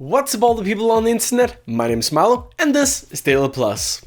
What's up all the people on the internet? My name is Milo and this is DailyPlus.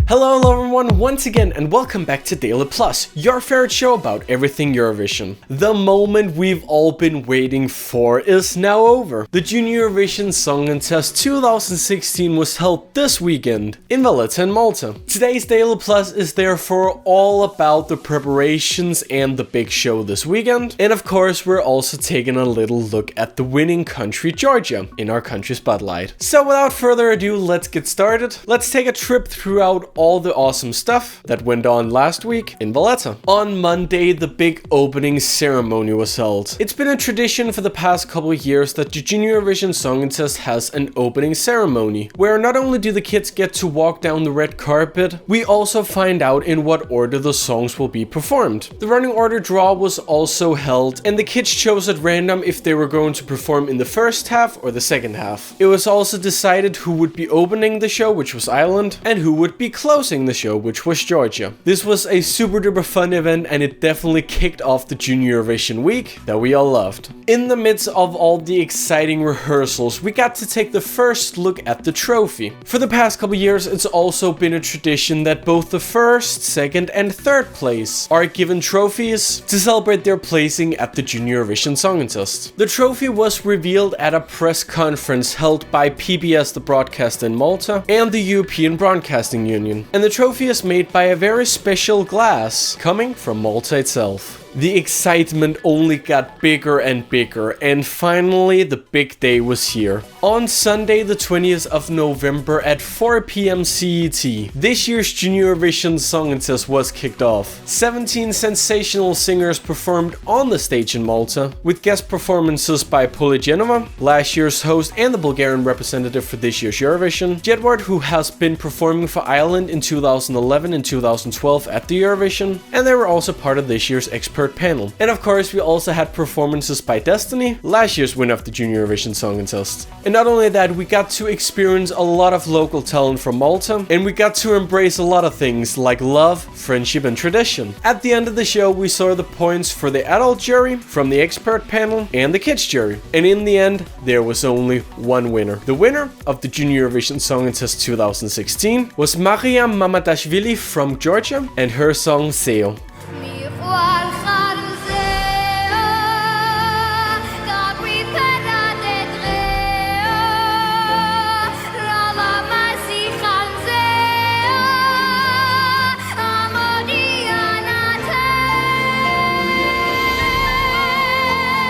Hello everyone once again and welcome back to DailyPlus, your favorite show about everything Eurovision. The moment we've all been waiting for is now over. The Junior Eurovision Song Contest 2016 was held this weekend in Valletta in Malta. Today's DailyPlus is therefore all about the preparations and the big show this weekend. And of course we're also taking a little look at the winning country Georgia in our country spotlight. So without further ado, let's get started. Let's take a trip throughout all the awesome stuff that went on last week in Valletta. On Monday, the big opening ceremony was held. It's been a tradition for the past couple of years that the Junior Eurovision Song Contest has an opening ceremony, where not only do the kids get to walk down the red carpet, we also find out in what order the songs will be performed. The running order draw was also held, and the kids chose at random if they were going to perform in the first half or the second half. It was also decided who would be opening the show, which was Ireland, and who would be closing the show, which was Georgia. This was a super duper fun event and it definitely kicked off the Junior Eurovision week that we all loved. In the midst of all the exciting rehearsals, we got to take the first look at the trophy. For the past couple years, it's also been a tradition that both the first, second and third place are given trophies to celebrate their placing at the Junior Eurovision Song Contest. The trophy was revealed at a press conference held by PBS, the broadcaster in Malta, and the European Broadcasting Union. And the trophy is made by a very special glass coming from Malta itself. The excitement only got bigger and bigger, and finally the big day was here. On Sunday the 20th of November at 4 p.m. CET, this year's Junior Eurovision Song Contest was kicked off. 17 sensational singers performed on the stage in Malta, with guest performances by Genova, last year's host and the Bulgarian representative for this year's Eurovision, Jedward, who has been performing for Ireland in 2011 and 2012 at the Eurovision, and they were also part of this year's expert panel. And of course we also had performances by Destiny, last year's winner of the Junior Eurovision Song Contest. And not only that, we got to experience a lot of local talent from Malta, and we got to embrace a lot of things like love, friendship and tradition. At the end of the show we saw the points for the adult jury, from the expert panel and the kids jury. And in the end there was only one winner. The winner of the Junior Eurovision Song Contest 2016 was Maria Mamadashvili from Georgia and her song Seo.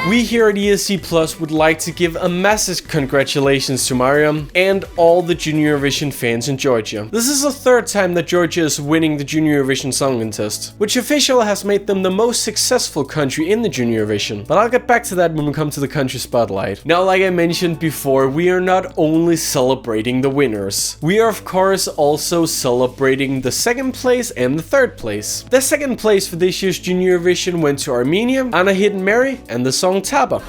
We here at JESC Plus would like to give a massive congratulations to Mariam and all the Junior Eurovision fans in Georgia. This is the third time that Georgia is winning the Junior Eurovision Song Contest, which officially has made them the most successful country in the Junior Eurovision. But I'll get back to that when we come to the country spotlight. Now, like I mentioned before, we are not only celebrating the winners, we are of course also celebrating the second place and the third place. The second place for this year's Junior Eurovision went to Armenia, Anna Hidden Mary and the song Taba.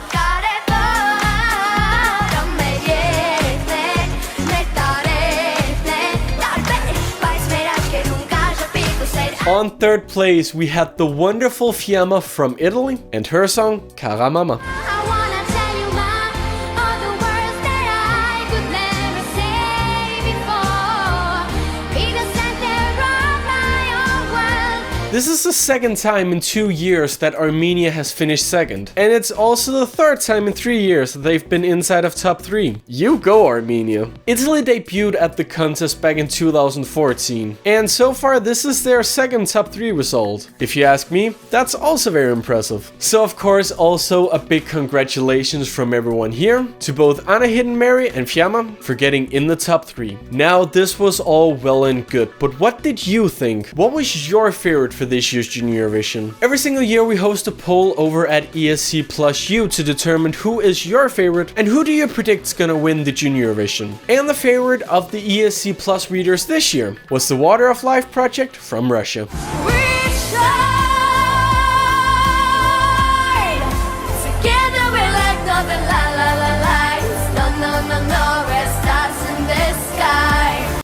On third place we had the wonderful Fiamma from Italy and her song Cara Mama. This is the second time in 2 years that Armenia has finished second, and it's also the third time in 3 years that they've been inside of top 3. You go, Armenia! Italy debuted at the contest back in 2014, and so far this is their second top 3 result. If you ask me, that's also very impressive. So of course also a big congratulations from everyone here to both Anna Hidden Mary and Fiamma for getting in the top 3. Now this was all well and good, but what did you think? What was your favorite for this year's Junior Eurovision? Every single year we host a poll over at JESC Plus U to determine who is your favorite and who do you predict is gonna win the Junior Eurovision. And the favorite of the JESC Plus readers this year was the Water of Life project from Russia.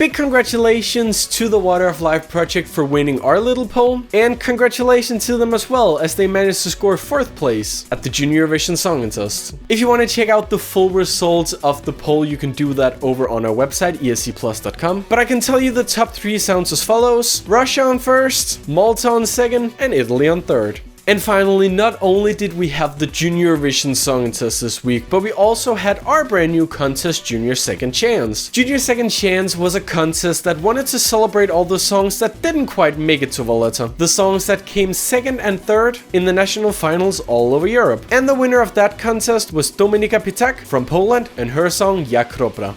Big congratulations to the Water of Life project for winning our little poll, and congratulations to them as well, as they managed to score 4th place at the Junior Eurovision Song Contest. If you want to check out the full results of the poll, you can do that over on our website, escplus.com. But I can tell you the top 3 sounds as follows: Russia on 1st, Malta on 2nd, and Italy on 3rd. And finally, not only did we have the Junior Eurovision Song Contest this week, but we also had our brand new contest, Junior Second Chance. Junior Second Chance was a contest that wanted to celebrate all the songs that didn't quite make it to Valletta, the songs that came 2nd and 3rd in the national finals all over Europe. And the winner of that contest was Dominika Ptak Jak from Poland and her song Ja Kropla.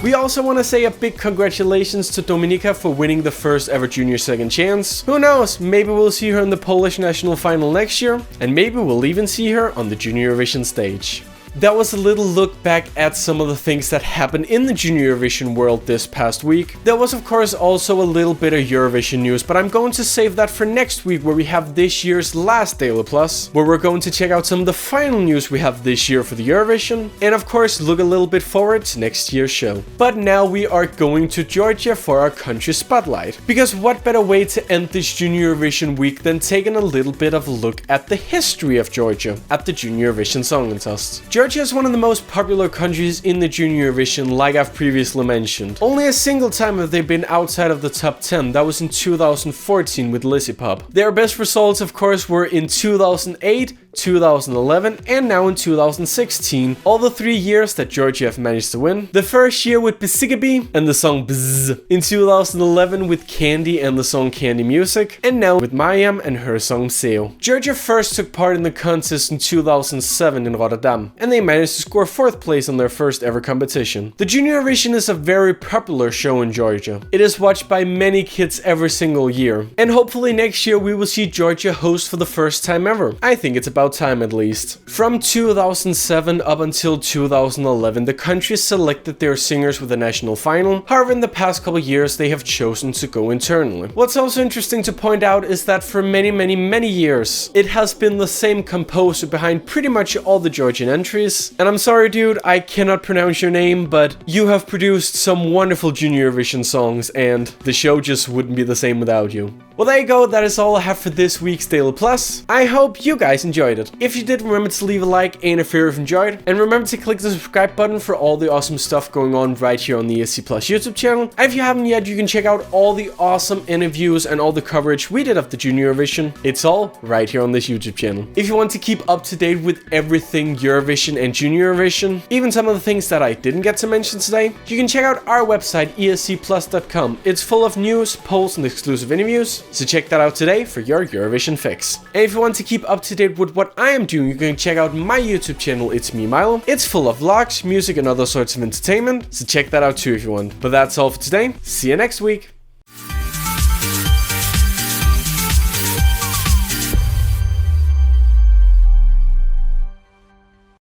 We also want to say a big congratulations to Dominika for winning the first ever Junior Second Chance. Who knows, maybe we'll see her in the Polish national final next year, and maybe we'll even see her on the Junior Eurovision stage. That was a little look back at some of the things that happened in the Junior Eurovision world this past week. There was of course also a little bit of Eurovision news, but I'm going to save that for next week, where we have this year's last DailyPlus, where we're going to check out some of the final news we have this year for the Eurovision, and of course look a little bit forward to next year's show. But now we are going to Georgia for our country spotlight, because what better way to end this Junior Eurovision week than taking a little bit of a look at the history of Georgia at the Junior Eurovision Song Contest. Georgia is one of the most popular countries in the Junior Eurovision, like I've previously mentioned. Only a single time have they been outside of the top 10, that was in 2014 with Lizzy Pop. Their best results of course were in 2008, 2011 and now in 2016, all the 3 years that Georgia have managed to win. The first year with Bisigabi and the song Bzz, in 2011 with Candy and the song Candy Music, and now with Mayam and her song Seo. Georgia first took part in the contest in 2007 in Rotterdam, and they managed to score 4th place on their first ever competition. The Junior Eurovision is a very popular show in Georgia. It is watched by many kids every single year, and hopefully next year we will see Georgia host for the first time ever. I think it's about time at least. From 2007 up until 2011, the country selected their singers with the national final. However, in the past couple years, they have chosen to go internally. What's also interesting to point out is that for many years, it has been the same composer behind pretty much all the Georgian entries. And I'm sorry, dude, I cannot pronounce your name, but you have produced some wonderful Junior Eurovision songs, and the show just wouldn't be the same without you. Well, there you go, that is all I have for this week's DailyPlus. I hope you guys enjoyed it. If you did, remember to leave a like and if you've enjoyed, and remember to click the subscribe button for all the awesome stuff going on right here on the ESC Plus YouTube channel. And if you haven't yet, you can check out all the awesome interviews and all the coverage we did of the Junior Eurovision. It's all right here on this YouTube channel. If you want to keep up to date with everything Eurovision and Junior Eurovision, even some of the things that I didn't get to mention today, you can check out our website, escplus.com. It's full of news, polls, and exclusive interviews, so check that out today for your Eurovision fix. And if you want to keep up to date with what I am doing, you can check out my YouTube channel, It's Me Milo. It's full of vlogs, music, and other sorts of entertainment, so check that out too if you want. But that's all for today. See you next week.